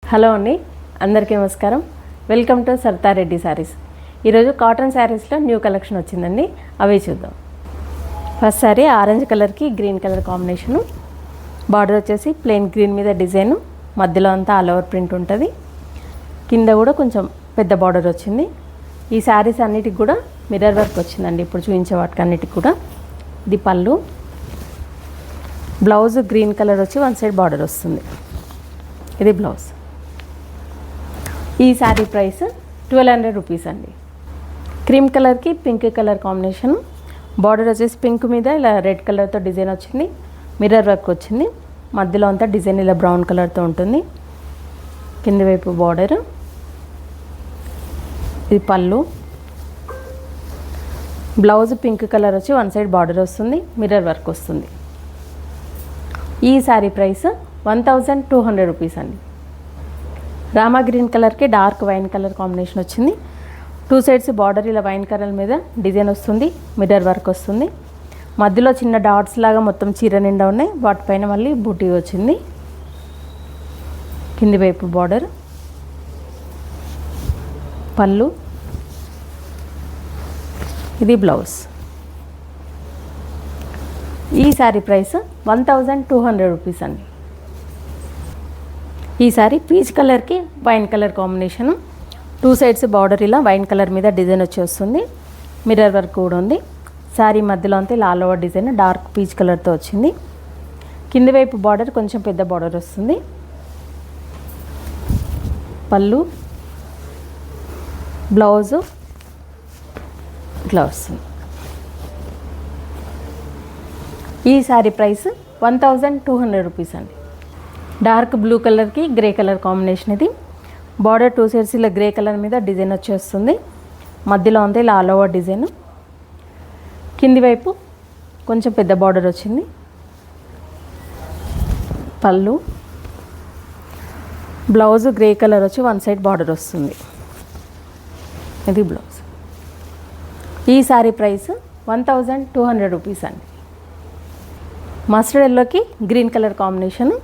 Hello అండి, అందరికీ నమస్కారం. Welcome to Sarita Reddy saris. ఈరోజు కాటన్ శారీస్లో న్యూ కలెక్షన్ వచ్చిందండి, అవి చూద్దాం. ఫస్ట్ శారీ ఆరెంజ్ కలర్కి గ్రీన్ కలర్ కాంబినేషను. బార్డర్ వచ్చేసి ప్లెయిన్ గ్రీన్ మీద డిజైను, మధ్యలో అంతా ఆల్ ఓవర్ ప్రింట్ ఉంటుంది. కింద కూడా కొంచెం పెద్ద బార్డర్ వచ్చింది. ఈ శారీస్ అన్నిటికి కూడా మిర్రర్ వర్క్ వచ్చిందండి, ఇప్పుడు చూపించే వాటికి అన్నిటికి కూడా. ఇది పళ్ళు. బ్లౌజ్ గ్రీన్ కలర్ వచ్చి వన్ సైడ్ బార్డర్ వస్తుంది. ఇది బ్లౌజ్. ఈ శారీ ప్రైస్ 1200 రూపీస్ అండి. క్రీమ్ కలర్కి పింక్ కలర్ కాంబినేషన్. బార్డర్ వచ్చేసి పింక్ మీద ఇలా రెడ్ కలర్తో డిజైన్ వచ్చింది, మిర్రర్ వర్క్ వచ్చింది. మధ్యలో అంతా డిజైన్ ఇలా బ్రౌన్ కలర్తో ఉంటుంది. కింది వైపు బార్డర్. ఇది పళ్ళు. బ్లౌజ్ పింక్ కలర్ వచ్చి వన్ సైడ్ బార్డర్ వస్తుంది, మిర్రర్ వర్క్ వస్తుంది. ఈ శారీ ప్రైస్ 1200 రూపీస్ అండి. రామా గ్రీన్ కలర్కి డార్క్ వైన్ కలర్ కాంబినేషన్ వచ్చింది. టూ సైడ్స్ బార్డర్ ఇలా వైన్ కలర్ మీద డిజైన్ వస్తుంది, మిర్రర్ వర్క్ వస్తుంది. మధ్యలో చిన్న డాట్స్ లాగా మొత్తం చీర నిండా ఉన్నాయి, వాటిపైన మళ్ళీ బూటీ వచ్చింది. కింది వైపు బార్డర్. పళ్ళు. ఇది బ్లౌజ్. ఈ శారీ ప్రైస్ 1200 రూపీస్ అండి. ఈ సారీ పీచ్ కలర్కి wine colour combination. Two sides border ఇలా వైన్ కలర్ మీద డిజైన్ వచ్చి వస్తుంది, మిర్రర్ వర్క్ కూడా ఉంది. శారీ మధ్యలో అంతా ఇలా all over design dark peach కలర్తో వచ్చింది. కింది వైపు బార్డర్ కొంచెం పెద్ద బార్డర్ వస్తుంది. పళ్ళు. బ్లౌజు ఇట్లా వస్తుంది. ఈ శారీ ప్రైస్ 1200 రూపీస్ అండి. డార్క్ బ్లూ కలర్కి గ్రే కలర్ కాంబినేషన్. ఇది బార్డర్ టూ సైడ్స్ ఇలా గ్రే కలర్ మీద డిజైన్ వచ్చేస్తుంది. మధ్యలో అంతా ఇలా ఆల్ ఓవర్ డిజైన్. కింది వైపు కొంచెం పెద్ద బార్డర్ వచ్చింది. పళ్ళు. బ్లౌజ్ గ్రే కలర్ వచ్చి వన్ సైడ్ బార్డర్ వస్తుంది. ఇది బ్లౌజ్. ఈ శారీ ప్రైస్ 1200 రూపీస్ అండి. మస్టర్డ్ ఎల్లోకి green colour combination.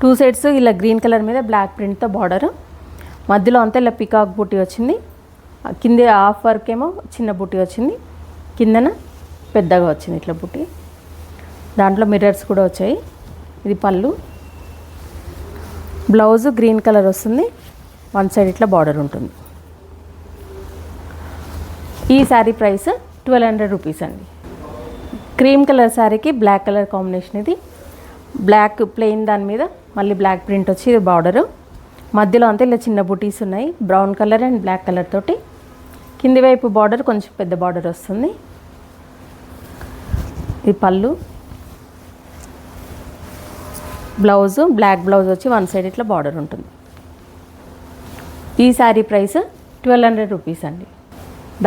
Two sides ఇలా గ్రీన్ కలర్ మీద బ్లాక్ ప్రింట్తో బార్డర్. మధ్యలో అంతా ఇలా పికాక్ బూటీ వచ్చింది. కింద హాఫ్ వర్క్ ఏమో చిన్న బూటీ వచ్చింది, కిందన పెద్దగా వచ్చింది ఇట్లా బూటీ. దాంట్లో మిర్రర్స్ కూడా వచ్చాయి. ఇది పళ్ళు. బ్లౌజ్ గ్రీన్ కలర్ వస్తుంది, వన్ సైడ్ ఇట్లా బార్డర్ ఉంటుంది. ఈ శారీ ప్రైస్ 1200 రూపీస్ అండి. క్రీమ్ కలర్ శారీకి బ్లాక్ కలర్ కాంబినేషన్. ఇది బ్లాక్ ప్లెయిన్ దాని మీద మళ్ళీ బ్లాక్ ప్రింట్ వచ్చి ఇది బార్డరు. మధ్యలో అంతా ఇలా చిన్న బూటీస్ ఉన్నాయి, brown colour and black colour తోటి. కింది వైపు బార్డర్ కొంచెం పెద్ద బార్డర్ వస్తుంది. ఇది పళ్ళు. బ్లౌజు బ్లాక్ బ్లౌజ్ వచ్చి వన్ సైడ్ ఇట్లా బార్డర్ ఉంటుంది. ఈ శారీ ప్రైస్ 1200 రూపీస్ అండి.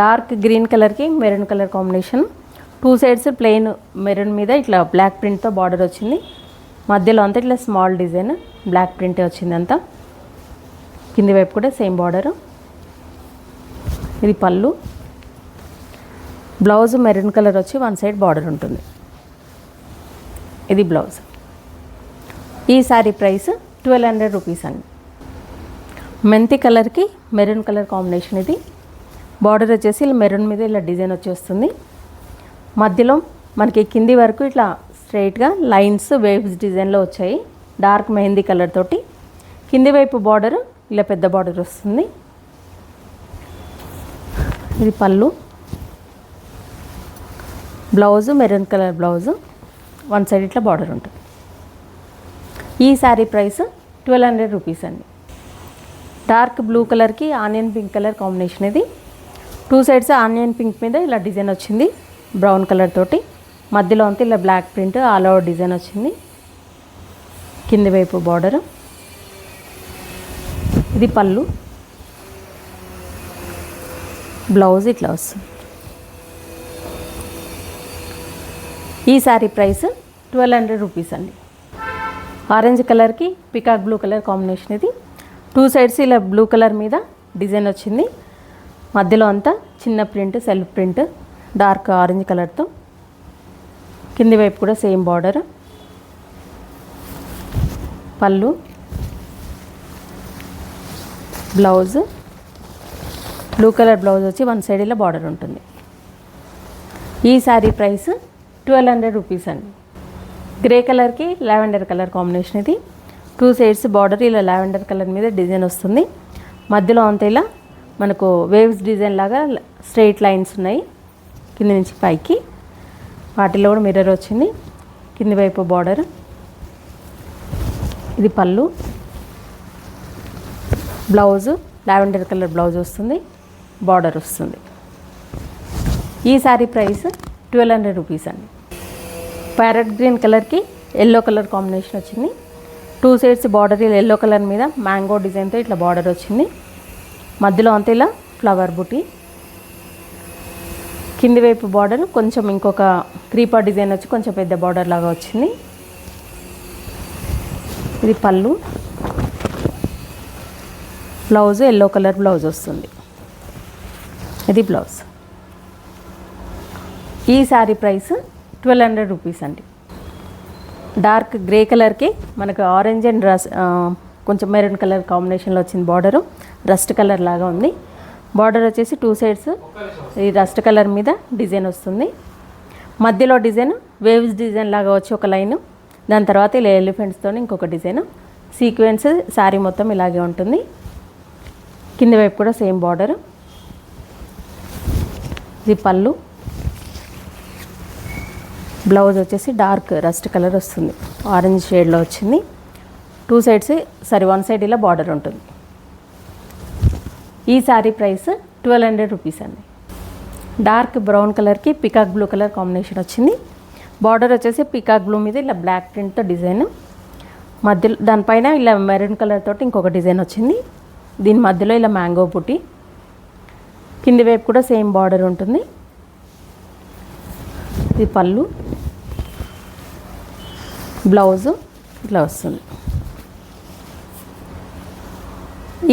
డార్క్ గ్రీన్ కలర్కి maroon colour combination. Two sides plain maroon మీద ఇట్లా బ్లాక్ ప్రింట్తో బార్డర్ వచ్చింది. మధ్యలో అంతా ఇట్లా స్మాల్ డిజైన్ బ్లాక్ ప్రింటే వచ్చింది అంతా. కింది వైపు కూడా సేమ్ బార్డరు. ఇది పళ్ళు. బ్లౌజ్ మెరూన్ కలర్ వచ్చి వన్ సైడ్ బార్డర్ ఉంటుంది. ఇది బ్లౌజ్. ఈ శారీ ప్రైస్ 1200 రూపీస్ అండి. మెంతి కలర్కి మెరూన్ కలర్ కాంబినేషన్. ఇది బార్డర్ వచ్చేసి ఇలా మెరూన్ మీద ఇలా డిజైన్ వచ్చేస్తుంది. మధ్యలో మనకి కింది వరకు ఇట్లా స్ట్రైట్గా లైన్స్ వేవ్స్ డిజైన్లో వచ్చాయి, డార్క్ మెహందీ కలర్ తోటి. కింది వైపు బార్డర్ ఇలా పెద్ద బార్డర్ వస్తుంది. ఇది పళ్ళు. Blouse maroon colour blouse, one side ఇట్లా బార్డర్ ఉంటుంది. ఈ శారీ ప్రైస్ 1200 రూపీస్ అండి. డార్క్ బ్లూ కలర్కి ఆనియన్ పింక్ కలర్ కాంబినేషన్. ఇది టూ సైడ్స్ ఆనియన్ పింక్ మీద ఇలా డిజైన్ వచ్చింది బ్రౌన్ కలర్ తోటి. మధ్యలో అంతా ఇలా black print all over design వచ్చింది. కింది వైపు బార్డర్. ఇది పళ్ళు. బ్లౌజ్ ఇట్లా వస్తుంది. ఈ శారీ ప్రైస్ 1200 రూపీస్ అండి. ఆరెంజ్ కలర్కి పికాక్ బ్లూ కలర్ కాంబినేషన్. ఇది టూ సైడ్స్ ఇలా బ్లూ కలర్ మీద డిజైన్ వచ్చింది. మధ్యలో అంతా చిన్న print self print dark orange కలర్తో. కింది వైపు కూడా సేమ్ బార్డర్. పళ్ళు. బ్లౌజ్ బ్లూ కలర్ బ్లౌజ్ వచ్చి వన్ సైడ్ ఇలా బార్డర్ ఉంటుంది. ఈ శారీ ప్రైస్ 1200 రూపీస్ అండి. గ్రే కలర్కి లావెండర్ కలర్ కాంబినేషన్ ఇది. 2 సైడ్స్ బార్డర్ ఇలా లావెండర్ కలర్ మీద డిజైన్ వస్తుంది. మధ్యలో అంతా ఇలా మనకు వేవ్స్ డిజైన్ లాగా స్ట్రెయిట్ లైన్స్ ఉన్నాయి కింద నుంచి పైకి. వాటిలో కూడా మిర్రర్ వచ్చింది. కింది వైపు బార్డర్. ఇది పళ్ళు. బ్లౌజ్ లావెండర్ కలర్ బ్లౌజ్ వస్తుంది, బార్డర్ వస్తుంది. ఈ శారీ ప్రైస్ 1200 రూపీస్ అండి. ప్యారెట్ గ్రీన్ కలర్కి ఎల్లో కలర్ కాంబినేషన్ వచ్చింది. 2 సైడ్స్ బార్డర్ ఇలా ఎల్లో కలర్ మీద మ్యాంగో డిజైన్తో ఇట్లా బార్డర్ వచ్చింది. మధ్యలో అంతా ఇలా ఫ్లవర్ బుటీ. కింది వైపు బార్డర్ కొంచెం ఇంకొక క్రీపర్ డిజైన్ వచ్చి కొంచెం పెద్ద బార్డర్ లాగా వచ్చింది. ఇది పళ్ళు. బ్లౌజ్ ఎల్లో కలర్ బ్లౌజ్ వస్తుంది. ఇది బ్లౌజ్. ఈ శారీ ప్రైస్ 1200 రూపీస్ అండి. డార్క్ గ్రే కలర్కి మనకు ఆరెంజ్ అండ్ కొంచెం మెరూన్ కలర్ కాంబినేషన్లో వచ్చింది. బార్డరు రస్ట్ కలర్ లాగా ఉంది. బార్డర్ వచ్చేసి 2 సైడ్స్ ఈ రస్ట్ కలర్ మీద డిజైన్ వస్తుంది. మధ్యలో డిజైన్ వేవ్స్ డిజైన్ లాగా వచ్చి ఒక లైను, దాని తర్వాత ఇలా ఎలిఫెంట్స్తో ఇంకొక డిజైన్. సీక్వెన్స్ శారీ మొత్తం ఇలాగే ఉంటుంది. కింది వైపు కూడా సేమ్ బార్డర్. ఇది పళ్ళు. బ్లౌజ్ వచ్చేసి డార్క్ రస్ట్ కలర్ వస్తుంది, ఆరెంజ్ షేడ్లో వచ్చింది. 2 సైడ్స్ వన్ సైడ్ ఇలా బార్డర్ ఉంటుంది. ఈ శారీ ప్రైస్ 1200 రూపీస్ అండి. డార్క్ బ్రౌన్ కలర్కి పికాక్ బ్లూ కలర్ కాంబినేషన్ వచ్చింది. బార్డర్ వచ్చేసి పికాక్ బ్లూ మీద ఇలా బ్లాక్ ప్రింట్తో డిజైన్. మధ్యలో దానిపైన ఇలా మెరూన్ కలర్ తోటి ఇంకొక డిజైన్ వచ్చింది. దీని మధ్యలో ఇలా మ్యాంగో పుట్టి. కింది వైపు కూడా సేమ్ బార్డర్ ఉంటుంది. ఇది పళ్ళు. బ్లౌజు ఇట్లా వస్తుంది.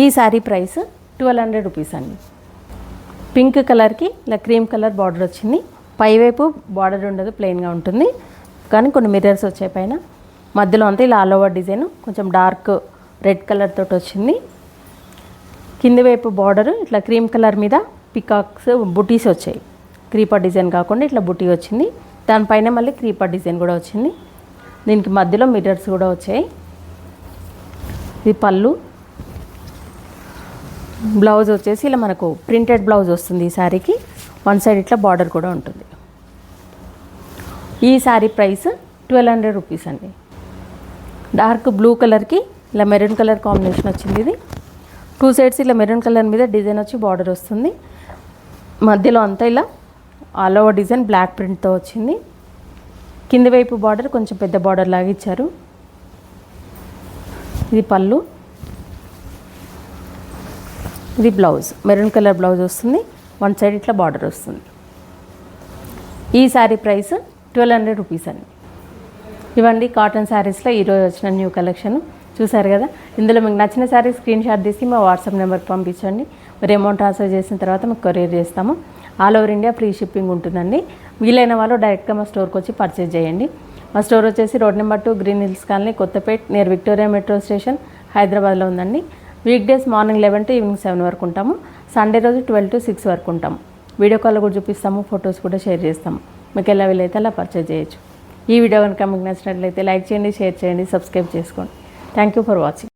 ఈ శారీ ప్రైస్ 1200 రూపీస్ అండి. పింక్ కలర్కి ఇలా క్రీమ్ కలర్ బార్డర్ వచ్చింది. పైవైపు బార్డర్ ఉండదు, ప్లెయిన్గా ఉంటుంది, కానీ కొన్ని మిర్రర్స్ వచ్చాయి పైన. మధ్యలో అంతా ఇలా ఆల్ ఓవర్ డిజైన్ కొంచెం డార్క్ రెడ్ కలర్ తోటి వచ్చింది. కింది వైపు బార్డర్ ఇట్లా క్రీమ్ కలర్ మీద పికాక్స్ బుటీస్ వచ్చాయి. క్రీపర్ డిజైన్ కాకుండా ఇట్లా బుటీ వచ్చింది. దానిపైన మళ్ళీ క్రీపర్ డిజైన్ కూడా వచ్చింది. దీనికి మధ్యలో మిర్రర్స్ కూడా వచ్చాయి. ఇది పళ్ళు. బ్లౌజ్ వచ్చేసి ఇలా మనకు ప్రింటెడ్ బ్లౌజ్ వస్తుంది. ఈ శారీకి వన్ సైడ్ ఇట్లా బార్డర్ కూడా ఉంటుంది. ఈ శారీ ప్రైస్ 1200 రూపీస్ అండి. డార్క్ బ్లూ కలర్కి ఇలా మెరూన్ కలర్ కాంబినేషన్ వచ్చింది. ఇది 2 సైడ్స్ ఇలా మెరూన్ కలర్ మీద డిజైన్ వచ్చి బార్డర్ వస్తుంది. మధ్యలో అంతా ఇలా ఆల్ ఓవర్ డిజైన్ బ్లాక్ ప్రింట్తో వచ్చింది. కింది వైపు బార్డర్ కొంచెం పెద్ద బార్డర్ లాగా ఇచ్చారు. ఇది పళ్ళు. ఇది బ్లౌజ్ మెరూన్ కలర్ బ్లౌజ్ వస్తుంది. వన్ సైడ్ ఇట్లా బార్డర్ వస్తుంది. ఈ శారీ ప్రైస్ 1200 రూపీస్ అండి. ఇవ్వండి కాటన్ శారీస్లో ఈరోజు వచ్చిన న్యూ కలెక్షన్ చూసారు కదా. ఇందులో మీకు నచ్చిన శారీ స్క్రీన్ షాట్ తీసి మా వాట్సాప్ నెంబర్కి పంపించండి. మీరు అమౌంట్ ట్రాన్స్ఫర్ చేసిన తర్వాత మీకు కొరియర్ చేస్తాము. All over India free shipping ఉంటుందండి. వీలైన వాళ్ళు డైరెక్ట్గా మా స్టోర్కి వచ్చి పర్చేజ్ చేయండి. మా స్టోర్ వచ్చేసి road number 2 green hills colony, Kothapet, near Victoria metro station, హైదరాబాద్లో ఉందండి. Week days morning 11 to evening 7 వరకు ఉంటాము. సండే రోజు 12 to 6 వరకు ఉంటాము. వీడియో కాల్ కూడా చూపిస్తాము, ఫొటోస్ కూడా షేర్ చేస్తాము. మీకు ఎలా వీలైతే అలా పర్చేజ్ చేయొచ్చు. ఈ వీడియో కనుక మీకు నచ్చినట్లయితే లైక్ చేయండి, షేర్ చేయండి, సబ్స్క్రైబ్ చేసుకోండి. Thank you for watching.